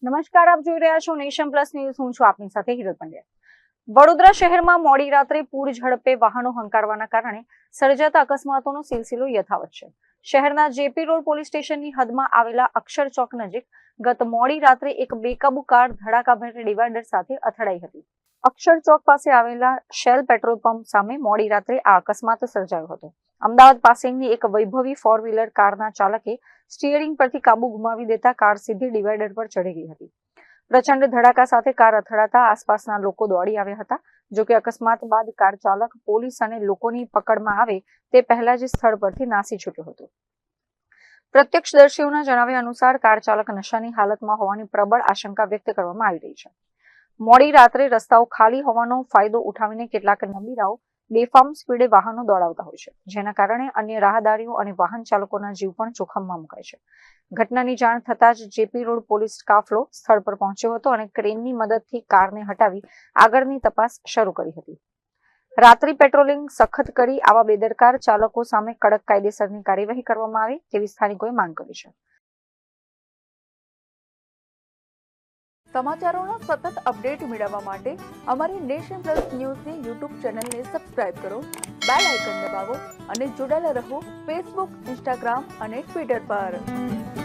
નમસ્કાર, આપ જોઈ રહ્યા છો નેશન પ્લસ ન્યૂઝ. હું છું આપની સાથે હિરલ પંડ્યા. વડોદરા શહેરમાં મોડી રાત્રે પૂર ઝડપે વાહનો હંકારવાના કારણે સર્જાતા અકસ્માતોનો સિલસિલો યથાવત છે. શહેરના જેપી રોડ પોલીસ સ્ટેશનની હદમાં આવેલા અક્ષર ચોક નજીક ગત મોડી રાત્રે એક બેકાબુ કાર ધડાકાભેર ડિવાઈડર સાથે અથડાઈ હતી. અક્ષર ચોક પાસે આવેલા શેલ પેટ્રોલ પંપ સામે મોડી રાત્રે આ અકસ્માત સર્જાયો હતો. અમદાવાદ પાસેની એક વૈભવી ફોર વ્હીલર કારના ચાલકે સ્ટીયરિંગ પરથી કાબુ ગુમાવી દેતા કાર સીધી ડિવાઈડર પર ચડી ગઈ હતી. પ્રચંડ ધડાકા સાથે કાર અથડાતા આસપાસના લોકો દોડી આવ્યા હતા. જોકે અકસ્માત બાદ કાર ચાલક પોલીસ અને લોકોની પકડમાં આવે તે પહેલા જ સ્થળ પરથી નાસી છૂટ્યો હતો. પ્રત્યક્ષદર્શીઓના જણાવ્યા અનુસાર કાર ચાલક નશાની હાલતમાં હોવાની પ્રબળ આશંકા વ્યક્ત કરવામાં આવી રહી છે. મોડી રાત્રે રસ્તાઓ ખાલી હોવાનો ફાયદો ઉઠાવીને કેટલાક નબીરાઓ બેફામ સ્પીડે વાહનો દોડાવતા હોય છે, જેના કારણે અન્ય રાહદારીઓ અને વાહન ચાલકોના જીવ પણ જોખમમાં મુકાય છે. ઘટનાની જાણ થતાં જ જેપી રોડ પોલીસ કાફલો સ્થળ પર પહોંચ્યો હતો અને ક્રેનની મદદથી કારને હટાવી આગળની તપાસ શરૂ કરી હતી. રાત્રિ પેટ્રોલિંગ સખત કરી આવા બેદરકાર ચાલકો સામે કડક કાયદેસરની કાર્યવાહી કરવામાં આવે તેવી સ્થાનિકોએ માંગ કરી છે. સમાચારોનો સતત અપડેટ મેળવવા માટે અમારી નેશન પ્લસ ન્યૂઝની યુટ્યુબ ચેનલને સબસ્ક્રાઇબ કરો, બેલ આઇકન દબાવો અને જોડાયેલા રહો ફેસબુક, ઇન્સ્ટાગ્રામ અને ટ્વિટર પર.